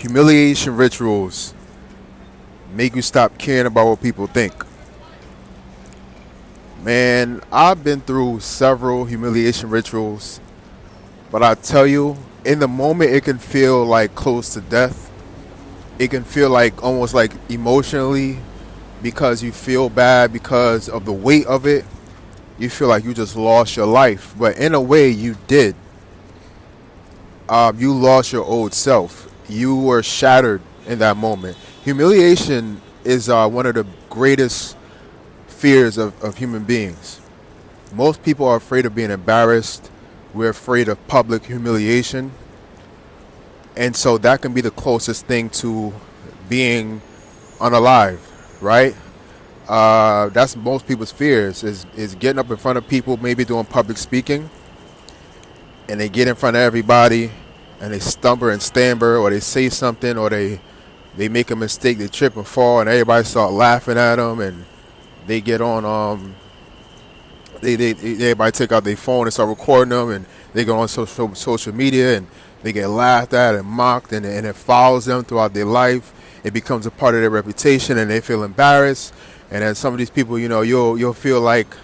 Humiliation rituals make you stop caring about what people think. Man, I've been through several humiliation rituals, but I tell you, in the moment, it can feel like close to death. It can feel like almost like emotionally because you feel bad because of the weight of it. You feel like you just lost your life, but in a way, you did. You lost your old self. You were shattered in that moment. Humiliation is one of the greatest fears of human beings. Most people are afraid of being embarrassed. We're afraid of public humiliation. And so that can be the closest thing to being unalive, right? That's most people's fears is getting up in front of people, maybe doing public speaking, and they get in front of everybody and they stumble and stammer, or they say something, or they make a mistake, they trip and fall, and everybody start laughing at them, and they get on everybody take out their phone and start recording them, and they go on social media, and they get laughed at and mocked, and it follows them throughout their life. It becomes a part of their reputation, and they feel embarrassed. And then some of these people, you'll feel like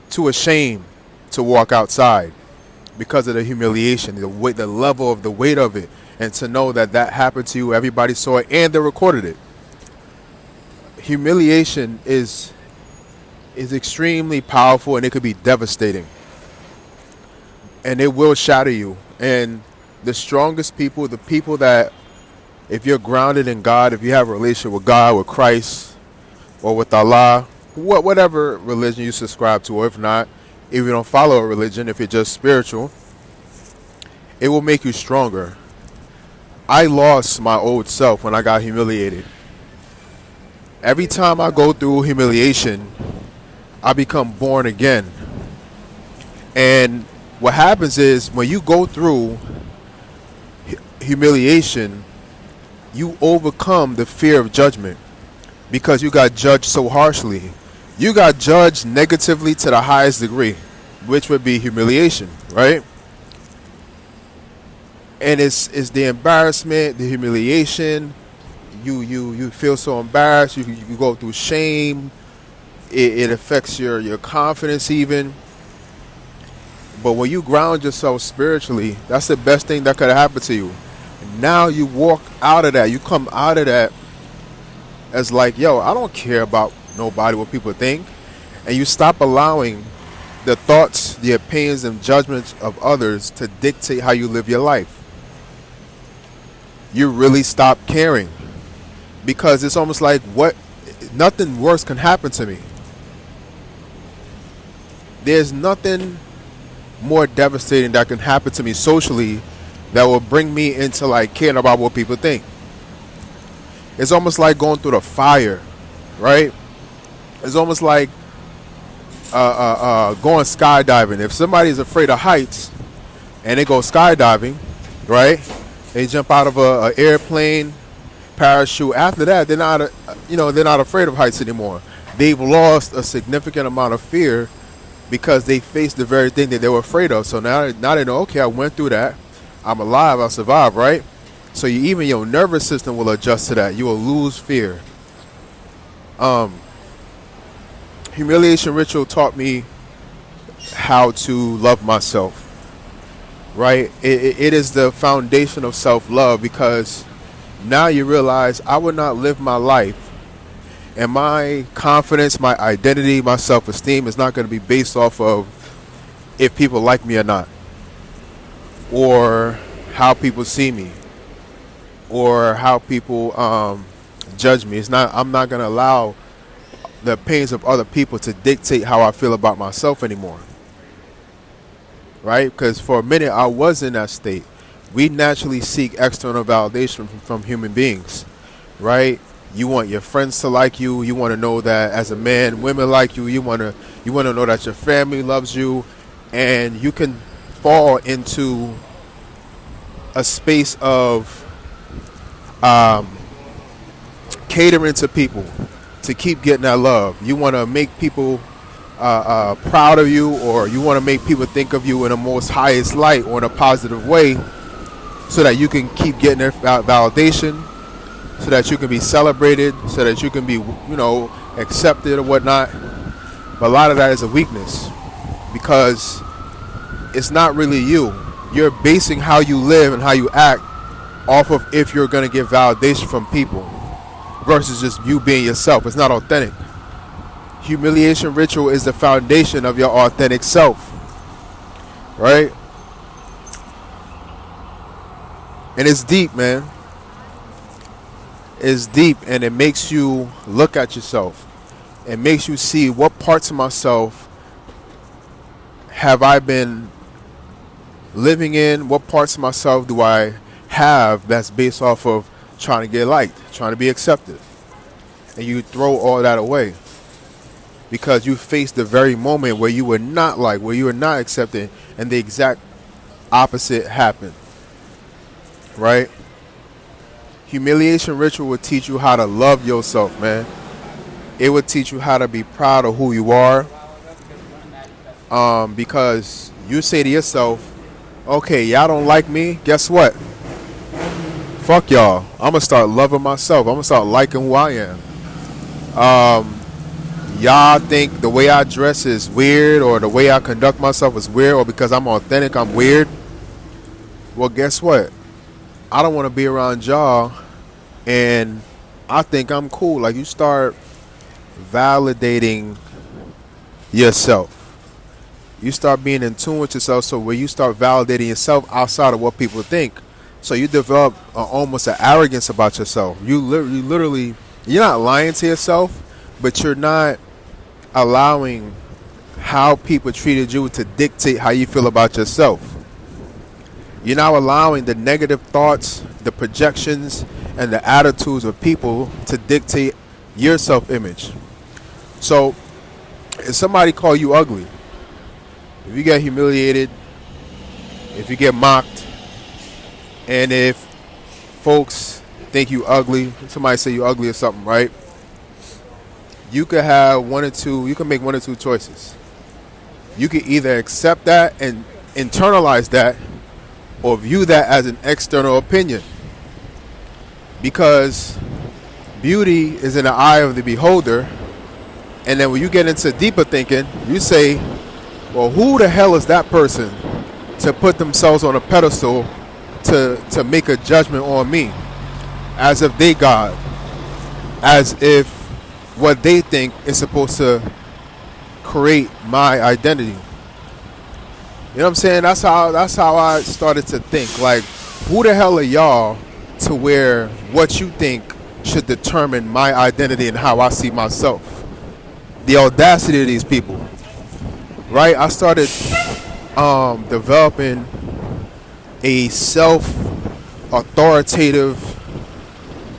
too ashamed to walk outside because of the humiliation, the weight, the level of the weight of it, and to know that happened to you. Everybody saw it, and they recorded it. Humiliation is extremely powerful, and it could be devastating, and it will shatter you. And the strongest people, the people that, if you're grounded in God, if you have a relationship with God, with Christ, or with Allah, whatever religion you subscribe to, or if not, if you don't follow a religion, if you're just spiritual, it will make you stronger. I lost my old self when I got humiliated. Every time I go through humiliation, I become born again. And what happens is, when you go through humiliation, you overcome the fear of judgment because you got judged so harshly. You got judged negatively to the highest degree, which would be humiliation, right? And it's the embarrassment, the humiliation. You feel so embarrassed. You go through shame. It affects your confidence even. But when you ground yourself spiritually, that's the best thing that could have happened to you. Now you walk out of that. You come out of that as like, yo, I don't care about nobody, what people think. And you stop allowing the thoughts, the opinions, and judgments of others to dictate how you live your life. You really stop caring, because it's almost like, nothing worse can happen to me. There's nothing more devastating that can happen to me socially that will bring me into like caring about what people think. It's almost like going through the fire, right? It's almost like going skydiving. If somebody's afraid of heights and they go skydiving, right? They jump out of a airplane, parachute. After that, they're not afraid of heights anymore. They've lost a significant amount of fear because they faced the very thing that they were afraid of. So now they know, okay, I went through that. I'm alive. I'll survive, right? So even your nervous system will adjust to that. You will lose fear. Humiliation ritual taught me how to love myself, right? It is the foundation of self-love, because now you realize I would not live my life, and my confidence, my identity, my self-esteem is not going to be based off of if people like me or not, or how people see me, or how people judge me. I'm not going to allow the opinions of other people to dictate how I feel about myself anymore, right? Because for a minute I was in that state. We naturally seek external validation from human beings, right? You want your friends to like you. You want to know that as a man, women like you. You want to know that your family loves you, and you can fall into a space of catering to people to keep getting that love. You want to make people proud of you, or you want to make people think of you in the most highest light or in a positive way. so that you can keep getting their validation, so that you can be celebrated, so that you can be, accepted or whatnot. But a lot of that is a weakness because it's not really you. You're basing how you live and how you act off of if you're going to get validation from people versus just you being yourself. It's not authentic. Humiliation ritual is the foundation of your authentic self, right? And it's deep, man. It's deep, and it makes you look at yourself. It makes you see what parts of myself have I been living in, what parts of myself do I have that's based off of trying to get liked, trying to be accepted. And you throw all that away because you face the very moment where you were not liked, where you were not accepted, and the exact opposite happened. Right? Humiliation ritual will teach you how to love yourself, man. It will teach you how to be proud of who you are. Because you say to yourself, okay, y'all don't like me. Guess what? Fuck y'all. I'm going to start loving myself. I'm going to start liking who I am. Y'all think the way I dress is weird, or the way I conduct myself is weird, or because I'm authentic, I'm weird. Well, guess what? I don't want to be around y'all, and I think I'm cool. Like, you start validating yourself. You start being in tune with yourself, so where you start validating yourself outside of what people think. So you develop almost an arrogance about yourself. You literally, you're not lying to yourself, but you're not allowing how people treated you to dictate how you feel about yourself. You're not allowing the negative thoughts, the projections, and the attitudes of people to dictate your self-image. So if somebody call you ugly, if you get humiliated, if you get mocked, and if folks think you ugly, somebody say you ugly or something, right? You could have you can make one or two choices. You can either accept that and internalize that, or view that as an external opinion. Because beauty is in the eye of the beholder. And then when you get into deeper thinking, you say, well, who the hell is that person to put themselves on a pedestal to make a judgment on me? As if they God. As if what they think is supposed to create my identity. You know what I'm saying? That's how I started to think. Like, who the hell are y'all to where what you think should determine my identity and how I see myself? The audacity of these people. Right? I started developing a self-authoritative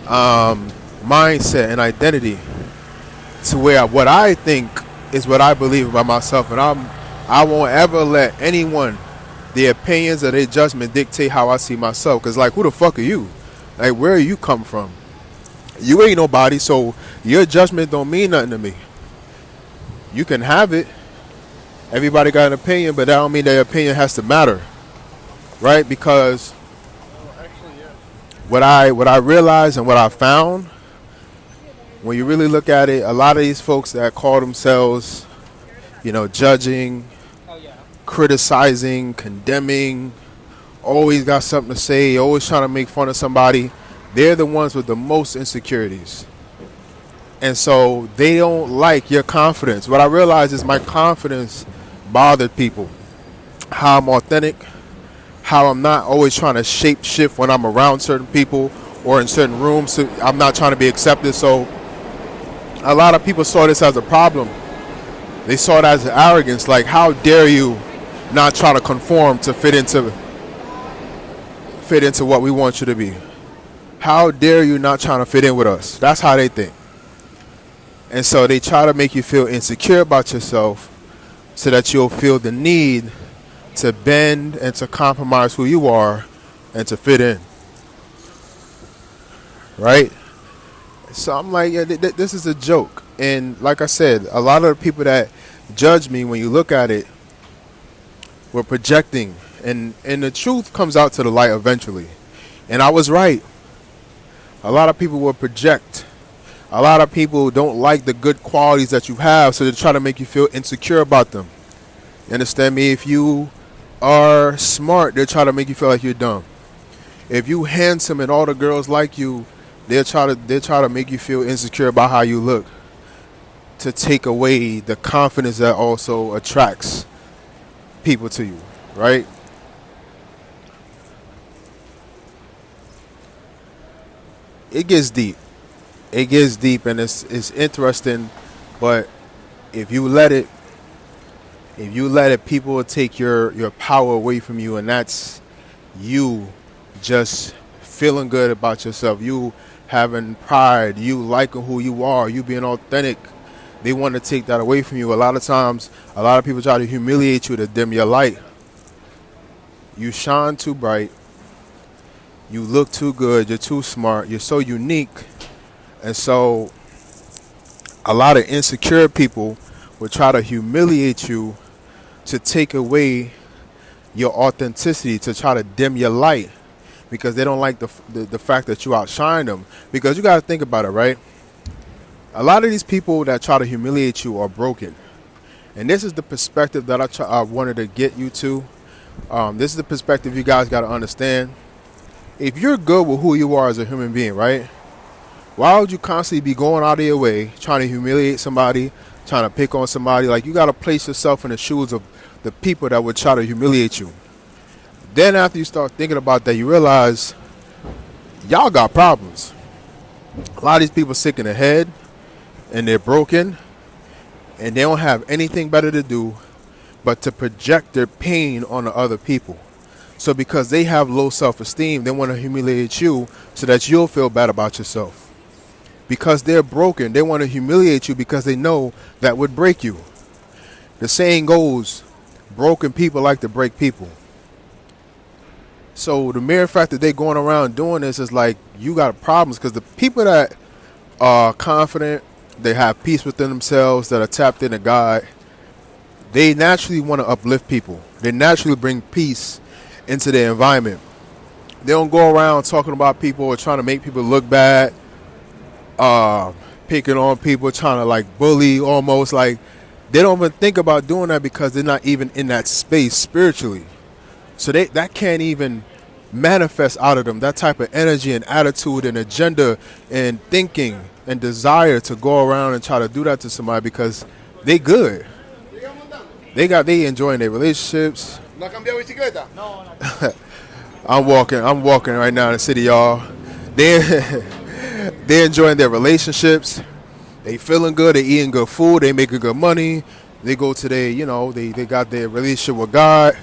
mindset and identity to where what I think is what I believe about myself, and I won't ever let anyone, their opinions or their judgment dictate how I see myself. Because, like, who the fuck are you? Like, where you come from? You ain't nobody, so your judgment don't mean nothing to me. You can have it. Everybody got an opinion, but that don't mean their opinion has to matter. Right? Because what I realized and what I found, when you really look at it, a lot of these folks that call themselves, judging, criticizing, condemning, always got something to say, always trying to make fun of somebody, they're the ones with the most insecurities. And so they don't like your confidence. What I realized is my confidence bothered people. How I'm authentic, how I'm not always trying to shape shift when I'm around certain people or in certain rooms. So I'm not trying to be accepted. So a lot of people saw this as a problem. They saw it as arrogance. Like, how dare you not try to conform to fit into what we want you to be? How dare you not trying to fit in with us? That's how they think. And so they try to make you feel insecure about yourself so that you'll feel the need to bend and to compromise who you are and to fit in. Right? So I'm like, yeah, this is a joke. And like I said, a lot of the people that judge me, when you look at it, were projecting And the truth comes out to the light eventually. And I was right. A lot of people will project. A lot of people don't like the good qualities that you have, so they try to make you feel insecure about them. You understand me? If you are smart, they try to make you feel like you're dumb. If you handsome and all the girls like you, they try to make you feel insecure about how you look, to take away the confidence that also attracts people to you, right? It gets deep. It gets deep, and it's interesting, but if you let it, people will take your power away from you, and that's you just feeling good about yourself, you having pride, you liking who you are, you being authentic. They want to take that away from you. A lot of times, a lot of people try to humiliate you to dim your light. You shine too bright. You look too good. You're too smart. You're so unique. And so a lot of insecure people will try to humiliate you to take away your authenticity, to try to dim your light, because they don't like the fact that you outshine them. Because you got to think about it, right? A lot of these people that try to humiliate you are broken. And this is the perspective that I wanted to get you to. This is the perspective you guys got to understand. If you're good with who you are as a human being, right? Why would you constantly be going out of your way trying to humiliate somebody, trying to pick on somebody? Like, you got to place yourself in the shoes of the people that would try to humiliate you. Then after you start thinking about that, you realize y'all got problems. A lot of these people sick in the head, and they're broken, and they don't have anything better to do but to project their pain on the other people. So because they have low self-esteem, they want to humiliate you so that you'll feel bad about yourself. Because they're broken, they want to humiliate you because they know that would break you. The saying goes, broken people like to break people. So the mere fact that they're going around doing this is like, you got problems. Because the people that are confident, they have peace within themselves, that are tapped into God, they naturally want to uplift people. They naturally bring peace into their environment. They don't go around talking about people or trying to make people look bad, picking on people, trying to like bully almost. Like, they don't even think about doing that because they're not even in that space spiritually. So that can't even manifest out of them, that type of energy and attitude and agenda and thinking and desire to go around and try to do that to somebody, because they good. They enjoying their relationships. I'm walking right now in the city, y'all. They're enjoying their relationships. They feeling good. They eating good food. They making good money. They go to they got their relationship with God.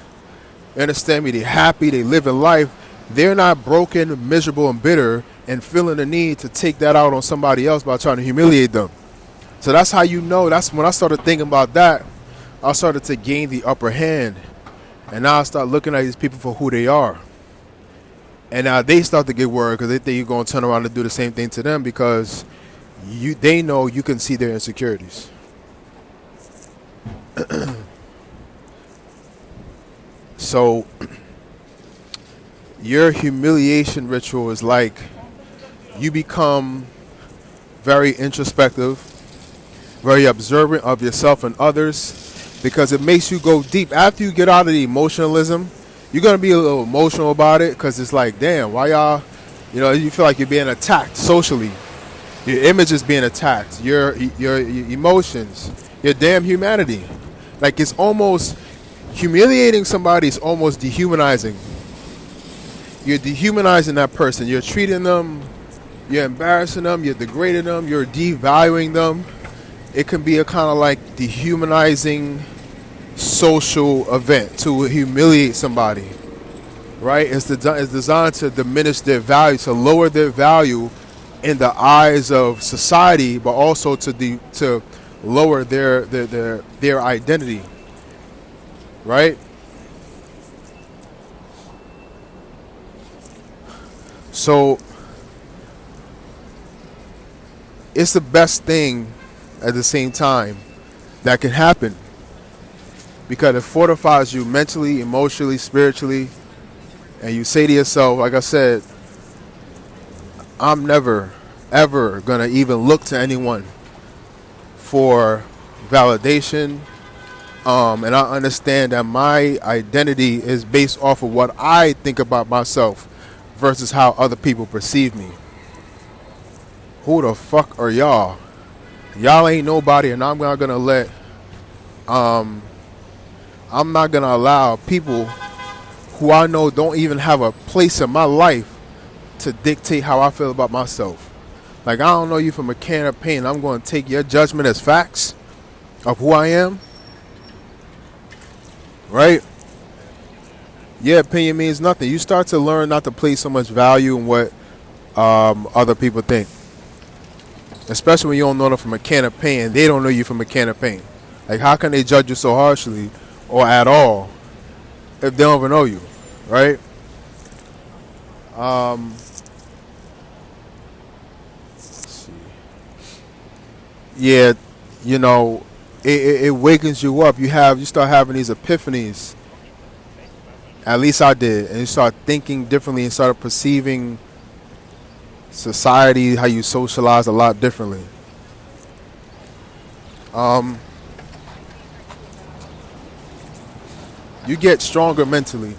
You understand me? They're happy. They living life. They're not broken, miserable, and bitter and feeling the need to take that out on somebody else by trying to humiliate them. So that's how you know. That's when I started thinking about that. I started to gain the upper hand. And now I start looking at these people for who they are. And now they start to get worried because they think you're going to turn around and do the same thing to them, because they know you can see their insecurities. So your humiliation ritual is like, you become very introspective, very observant of yourself and others, because it makes you go deep. After you get out of the emotionalism, you're going to be a little emotional about it, because it's like, damn, why y'all, you feel like you're being attacked socially. Your image is being attacked. Your emotions, your damn humanity. Like, it's almost, humiliating somebody is almost dehumanizing. You're dehumanizing that person. You're treating them, you're embarrassing them, you're degrading them, you're devaluing them. It can be a kind of like dehumanizing social event to humiliate somebody, right? It's designed to diminish their value, to lower their value in the eyes of society, but also to lower their identity, right? So it's the best thing at the same time that can happen. because it fortifies you mentally, emotionally, spiritually, and you say to yourself, like I said, I'm never, ever going to even look to anyone for validation. And I understand that my identity is based off of what I think about myself versus how other people perceive me. Who the fuck are y'all? Y'all ain't nobody, and I'm not gonna let. I'm not gonna allow people who I know don't even have a place in my life to dictate how I feel about myself. Like, I don't know you from a can of paint. I'm going to take your judgment as facts of who I am, right? Your opinion means nothing. You start to learn not to place so much value in what other people think, especially when you don't know them from a can of paint and they don't know you from a can of paint. Like, how can they judge you so harshly or at all if they don't even know you, right? Let's see. Yeah, you know, it wakens you up. You start having these epiphanies. At least I did, and you start thinking differently and start perceiving society, how you socialize a lot differently. You get stronger mentally,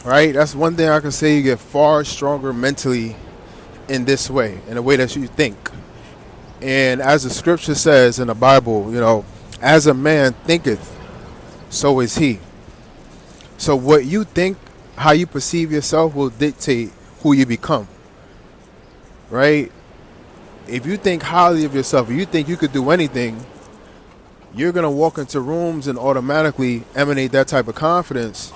right? That's one thing I can say. You get far stronger mentally in this way, in the way that you think. And as the scripture says in the Bible, you know, as a man thinketh, so is he. So what you think, how you perceive yourself will dictate who you become, right? If you think highly of yourself, if you think you could do anything, you're going to walk into rooms and automatically emanate that type of confidence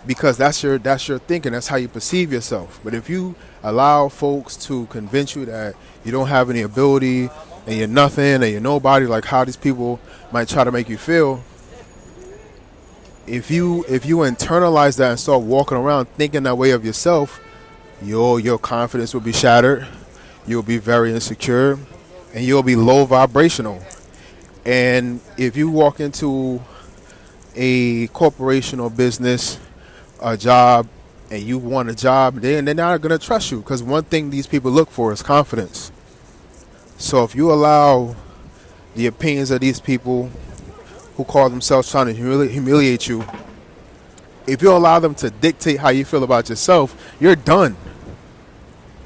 because that's your thinking. That's how you perceive yourself. But if you allow folks to convince you that you don't have any ability and you're nothing and you're nobody, like how these people might try to make you feel, if you internalize that and start walking around thinking that way of yourself, your confidence will be shattered. You'll be very insecure and you'll be low vibrational. And if you walk into a corporation or business, a job, and you want a job, they're not going to trust you because one thing these people look for is confidence. So if you allow the opinions of these people who call themselves trying to humiliate you, if you allow them to dictate how you feel about yourself, you're done.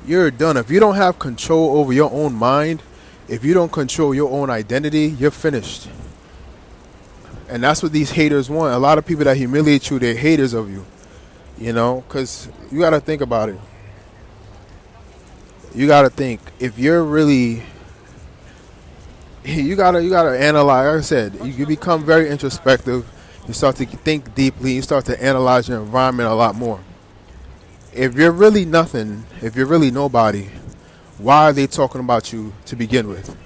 You're done. If you don't have control over your own mind, if you don't control your own identity, you're finished. And that's what these haters want. A lot of people that humiliate you, they're haters of you. You know, because you got to think about it. You got to think, if you're really, you got to analyze. Like I said, you become very introspective. You start to think deeply. You start to analyze your environment a lot more. If you're really nothing, if you're really nobody, why are they talking about you to begin with?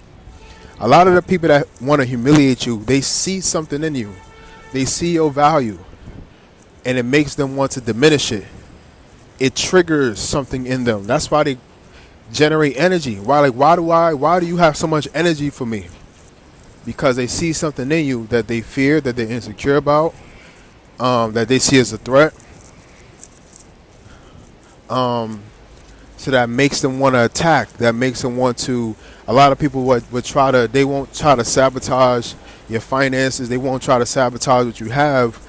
A lot of the people that want to humiliate you, they see something in you. They see your value. And it makes them want to diminish it. It triggers something in them. That's why they generate energy. Why do you have so much energy for me? Because they see something in you that they fear, that they're insecure about, that they see as a threat. So that makes them want to attack. That makes them want to. A lot of people would they won't try to sabotage your finances. They won't try to sabotage what you have.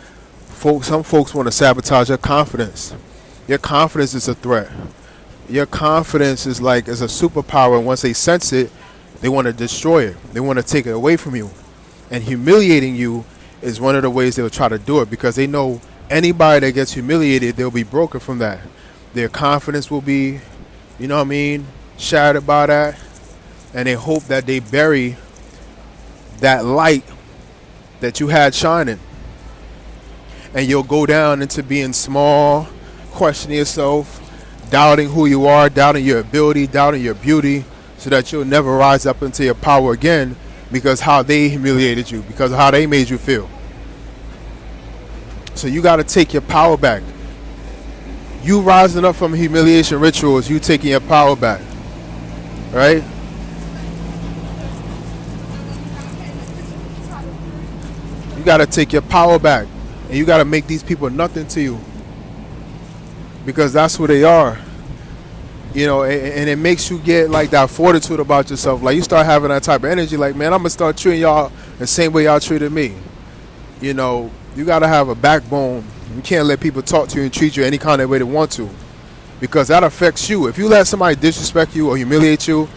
Some folks want to sabotage your confidence. Your confidence is a threat. Your confidence is a superpower, and once they sense it, they want to destroy it. They want to take it away from you. And humiliating you is one of the ways they'll try to do it, because they know anybody that gets humiliated, they'll be broken from that. Their confidence will be, shattered by that. And they hope that they bury that light that you had shining. And you'll go down into being small, questioning yourself, doubting who you are, doubting your ability, doubting your beauty, so that you'll never rise up into your power again because how they humiliated you, because of how they made you feel. So you got to take your power back. You rising up from humiliation rituals, you taking your power back, right? got to take your power back, and you got to make these people nothing to you, because that's who they are. And it makes you get like that fortitude about yourself. Like, you start having that type of energy, like, man, I'm gonna start treating y'all the same way y'all treated me. You got to have a backbone. You can't let people talk to you and treat you any kind of way they want to, because that affects you. If you let somebody disrespect you or humiliate you,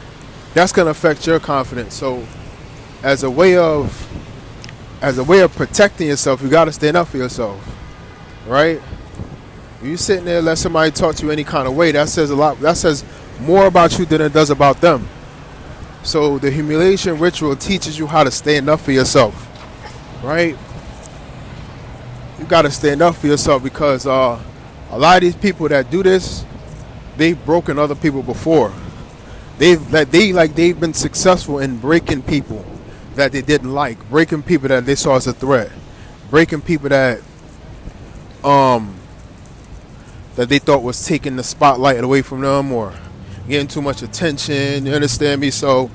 that's gonna affect your confidence. So as a way of protecting yourself, you got to stand up for yourself, right? You sitting there, let somebody talk to you any kind of way, that says a lot. That says more about you than it does about them. So the humiliation ritual teaches you how to stand up for yourself, right? You got to stand up for yourself, because a lot of these people that do this, they've broken other people before. They've been successful in breaking people that they didn't like, breaking people that they saw as a threat, breaking people that they thought was taking the spotlight away from them or getting too much attention. You understand me? So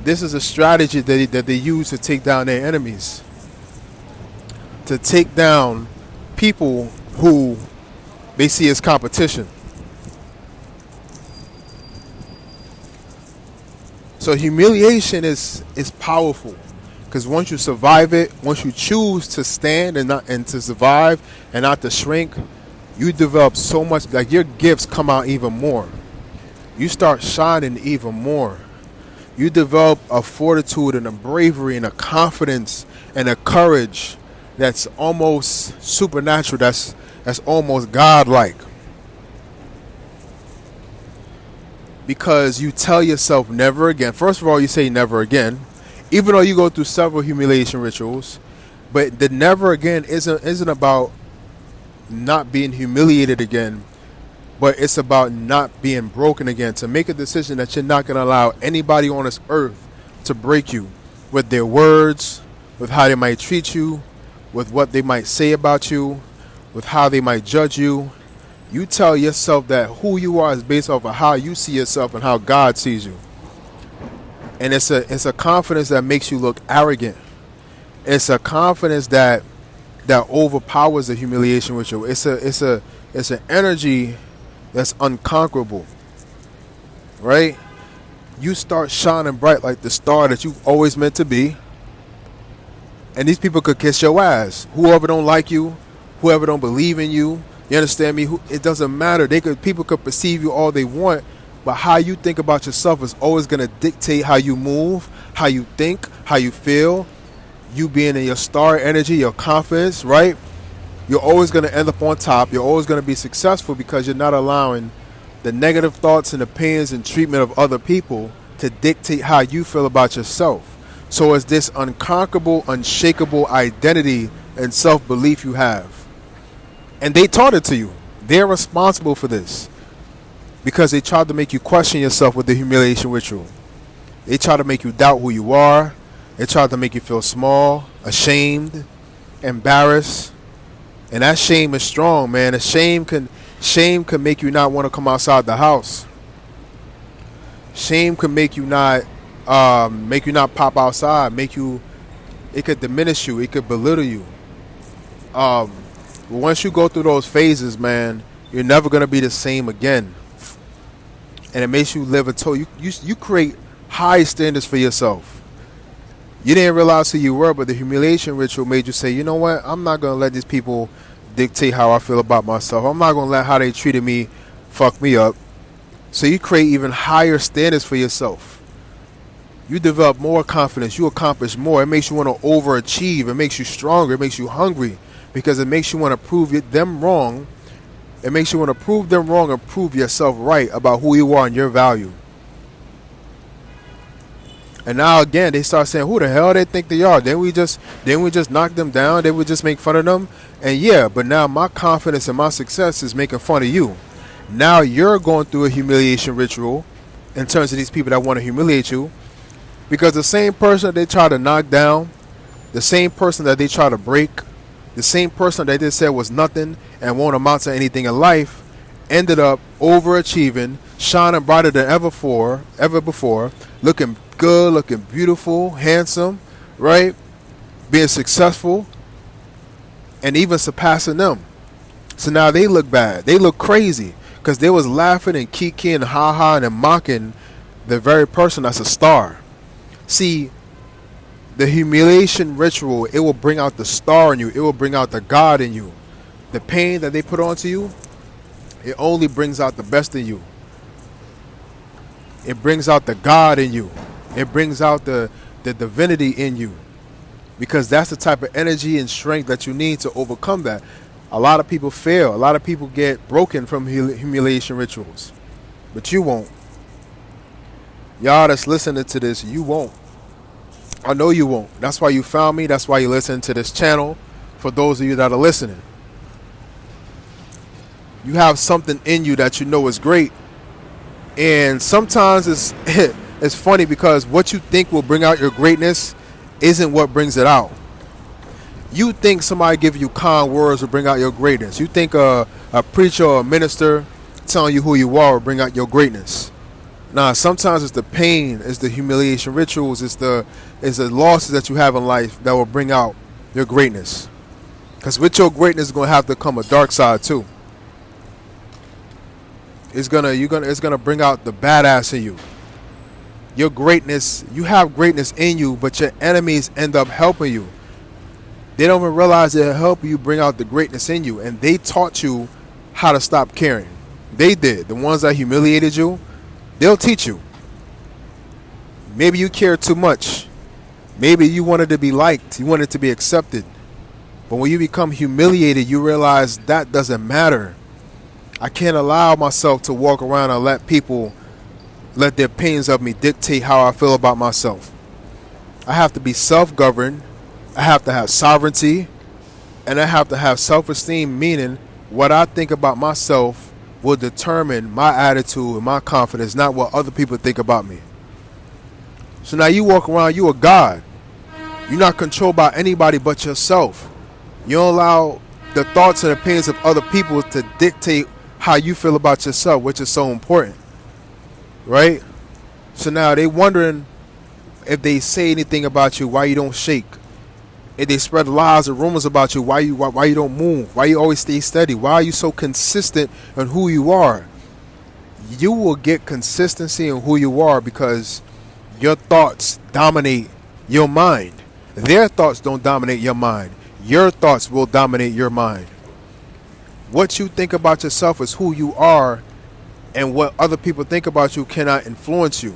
this is a strategy that they use to take down their enemies, to take down people who they see as competition. So humiliation is powerful, because once you survive it, once you choose to stand and to survive and not to shrink, you develop so much, like your gifts come out even more. You start shining even more. You develop a fortitude and a bravery and a confidence and a courage that's almost supernatural, that's almost godlike. Because you tell yourself never again. First of all, you say never again, even though you go through several humiliation rituals. But the never again isn't about not being humiliated again, but it's about not being broken again. To make a decision that you're not going to allow anybody on this earth to break you with their words, with how they might treat you, with what they might say about you, with how they might judge you. You tell yourself that who you are is based off of how you see yourself and how God sees you. And it's a confidence that makes you look arrogant. It's a confidence that overpowers the humiliation ritual. It's an energy that's unconquerable. Right? You start shining bright like the star that you've always meant to be. And these people could kiss your ass. Whoever don't like you, whoever don't believe in you, you understand me? It doesn't matter. People could perceive you all they want, but how you think about yourself is always going to dictate how you move, how you think, how you feel. You being in your star energy, your confidence, right? You're always going to end up on top. You're always going to be successful, because you're not allowing the negative thoughts and opinions and treatment of other people to dictate how you feel about yourself. So it's this unconquerable, unshakable identity and self-belief you have. And they taught it to you. They're responsible for this, because they tried to make you question yourself with the humiliation ritual. They try to make you doubt who you are. They try to make you feel small, ashamed, embarrassed. And that shame is strong, man. And shame can make you not want to come outside the house. Shame can make you not pop outside. It could diminish you. It could belittle you. Once you go through those phases, man, you're never going to be the same again. And it makes you live you create high standards for yourself. You didn't realize who you were, but the humiliation ritual made you say, you know what? I'm not going to let these people dictate how I feel about myself. I'm not going to let how they treated me fuck me up. So you create even higher standards for yourself. You develop more confidence. You accomplish more. It makes you want to overachieve. It makes you stronger. It makes you hungry. Because it makes you want to prove them wrong. It makes you want to prove them wrong and prove yourself right about who you are and your value. And now again, they start saying, who the hell they think they are? Then we just knock them down. Then we just make fun of them. And yeah, but now my confidence and my success is making fun of you. Now you're going through a humiliation ritual in terms of these people that want to humiliate you. Because the same person that they try to knock down, the same person that they try to break, the same person that they said was nothing and won't amount to anything in life, ended up overachieving, shining brighter than ever before, looking good, looking beautiful, handsome, right? being successful, and even surpassing them. So now they look bad. They look crazy because they was laughing and kikiing and ha-ha and mocking the very person that's a star. See, the humiliation ritual, it will bring out the star in you. It will bring out the God in you. The pain that they put onto you, it only brings out the best in you. It brings out the God in you. It brings out the divinity in you. Because that's the type of energy and strength that you need to overcome that. A lot of people fail. A lot of people get broken from humiliation rituals. But you won't. Y'all that's listening to this, you won't. I know you won't. That's why you found me. That's why you listen to this channel. For those of you that are listening. You have something in you that you know is great. And sometimes it's funny because what you think will bring out your greatness isn't what brings it out. You think somebody giving you kind words will bring out your greatness. You think a preacher or a minister telling you who you are will bring out your greatness. Nah, sometimes it's the pain, it's the humiliation rituals, it's the losses that you have in life that will bring out your greatness. Because with your greatness is going to have to come a dark side too. It's gonna bring out the badass in you. Your greatness, you have greatness in you, but your enemies end up helping you. They don't even realize they'll help you bring out the greatness in you, and they taught you how to stop caring. They did. The ones that humiliated you, they'll teach you. Maybe you cared too much. Maybe you wanted to be liked. You wanted to be accepted. But when you become humiliated, you realize that doesn't matter. I can't allow myself to walk around and let people let their opinions of me dictate how I feel about myself. I have to be self-governed. I have to have sovereignty. And I have to have self-esteem, meaning what I think about myself will determine my attitude and my confidence, not what other people think about me. So now you walk around, you a God. You're not controlled by anybody but yourself. You don't allow the thoughts and opinions of other people to dictate how you feel about yourself, which is so important. Right? So now they wondering if they say anything about you, why you don't shake. If they spread lies or rumors about you, why you don't move? Why you always stay steady? Why are you so consistent in who you are? You will get consistency in who you are because your thoughts dominate your mind. Their thoughts don't dominate your mind. Your thoughts will dominate your mind. What you think about yourself is who you are, and what other people think about you cannot influence you.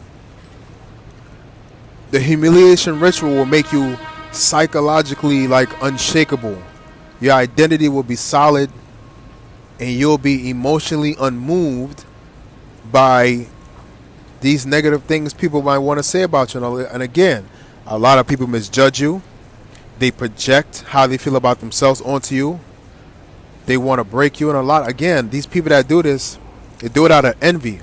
The humiliation ritual will make you psychologically unshakable. Your identity will be solid, and you'll be emotionally unmoved by these negative things people might want to say about you. And again, a lot of people misjudge you. They project how they feel about themselves onto you. They want to break you. And again, these people that do this, they do it out of envy.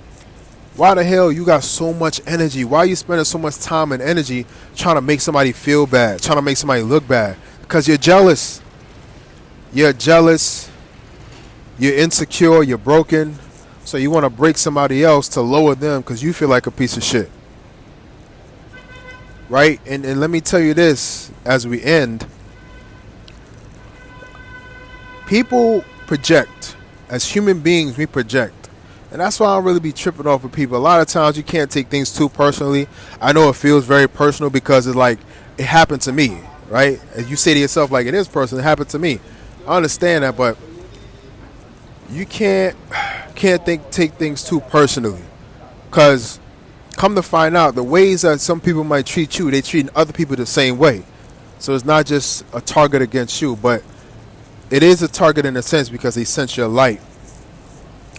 Why the hell you got so much energy? Why are you spending so much time and energy trying to make somebody feel bad, trying to make somebody look bad? Because you're jealous. You're jealous. You're insecure. You're broken. So you want to break somebody else to lower them because you feel like a piece of shit. Right? And let me tell you this as we end. People project. As human beings, we project. And that's why I don't really be tripping off of people. A lot of times you can't take things too personally. I know it feels very personal because it's like it happened to me, right? As you say to yourself, like, it is personal, it happened to me. I understand that, but you can't take things too personally. Because come to find out, the ways that some people might treat you, they treat other people the same way. So it's not just a target against you, but it is a target in a sense because they sense your light.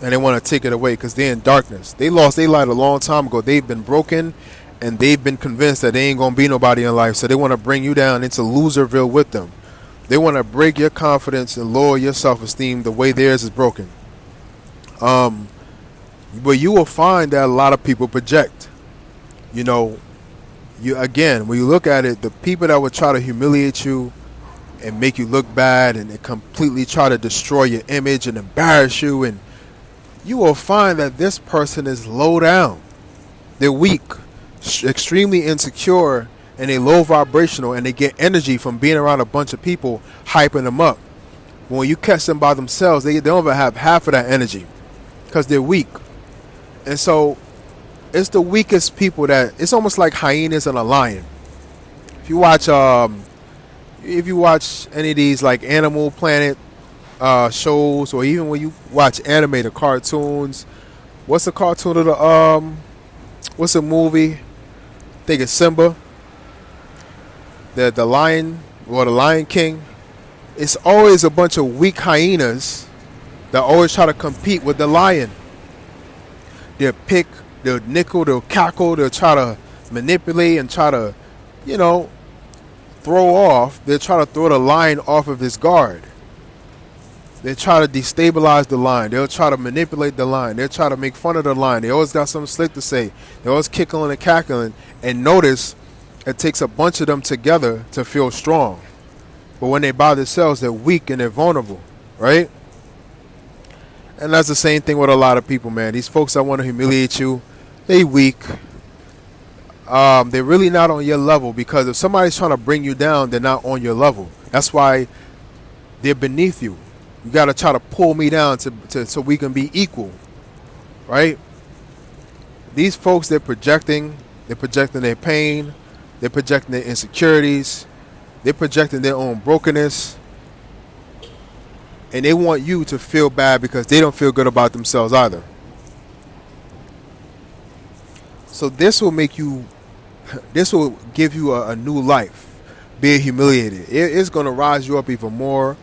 And they want to take it away because they're in darkness. They lost their light a long time ago. They've been broken, and they've been convinced that they ain't going to be nobody in life. So they want to bring you down into Loserville with them. They want to break your confidence and lower your self-esteem the way theirs is broken. But you will find that a lot of people project. You know, when you look at it, the people that would try to humiliate you and make you look bad and completely try to destroy your image and embarrass you, and you will find that this person is low down. They're weak, extremely insecure, and they low vibrational, and they get energy from being around a bunch of people hyping them up. When you catch them by themselves, they don't even have half of that energy because they're weak. And so it's the weakest people that, it's almost like hyenas and a lion. If you watch any of these like Animal Planet shows, or even when you watch animated cartoons, what's the cartoon of the what's the movie? I think it's Simba, the lion, or the Lion King. It's always a bunch of weak hyenas that always try to compete with the lion. They'll pick, they'll nickel, they'll cackle, they'll try to manipulate and try to, they'll try to throw the lion off of his guard. They try to destabilize the lion. They'll try to manipulate the lion. They'll try to make fun of the lion. They always got something slick to say. They always kickling and cackling. And notice, it takes a bunch of them together to feel strong. But when they by themselves, they're weak and they're vulnerable, right? And that's the same thing with a lot of people, man. These folks that want to humiliate you, they weak. They're really not on your level, because if somebody's trying to bring you down, they're not on your level. That's why they're beneath you. You got to try to pull me down so we can be equal, right? These folks, they're projecting their pain, they're projecting their insecurities, they're projecting their own brokenness, and they want you to feel bad because they don't feel good about themselves either. So this will give you a new life, being humiliated. It's going to rise you up even more.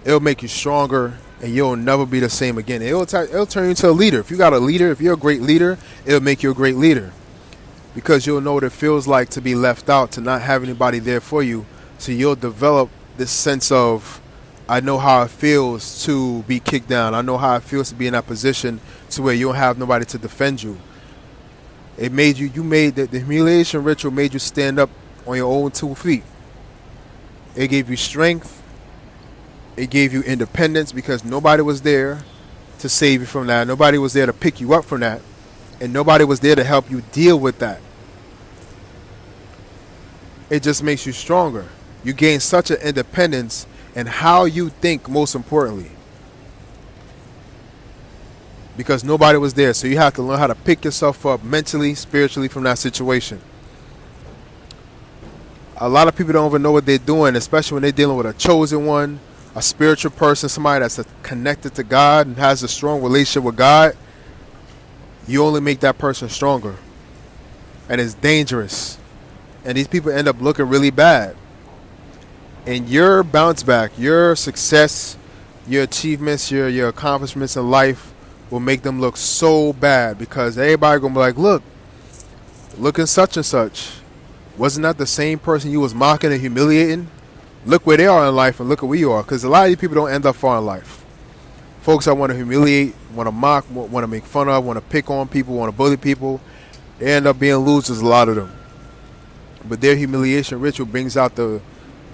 It'll make you stronger, and you'll never be the same again. It'll turn you into a leader. If you got a leader, if you're a great leader, it'll make you a great leader, because you'll know what it feels like to be left out, to not have anybody there for you. So you'll develop this sense of, I know how it feels to be kicked down. I know how it feels to be in that position to where you don't have nobody to defend you. It made the humiliation ritual made you stand up on your own 2 feet. It gave you strength. It gave you independence, because nobody was there to save you from that. Nobody was there to pick you up from that. And nobody was there to help you deal with that. It just makes you stronger. You gain such an independence in how you think, most importantly, because nobody was there. So you have to learn how to pick yourself up mentally, spiritually from that situation. A lot of people don't even know what they're doing, especially when they're dealing with a chosen one, a spiritual person, somebody that's connected to God and has a strong relationship with God. You only make that person stronger. And it's dangerous. And these people end up looking really bad. And your bounce back, your success, your achievements, your accomplishments in life will make them look so bad, because everybody gonna be like, look at such and such. Wasn't that the same person you was mocking and humiliating? Look where they are in life and look at where you are. Because a lot of these people don't end up far in life. Folks that want to humiliate, want to mock, want to make fun of, want to pick on people, want to bully people, they end up being losers, a lot of them. But their humiliation ritual brings out the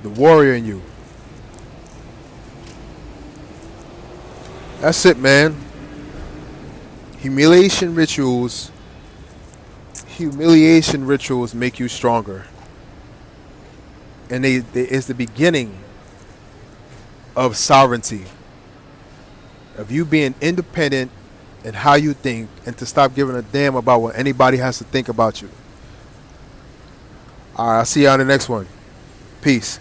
warrior in you. That's it, man. Humiliation rituals make you stronger. And it's the beginning of sovereignty. Of you being independent in how you think, and to stop giving a damn about what anybody has to think about you. All right, I'll see you on the next one. Peace.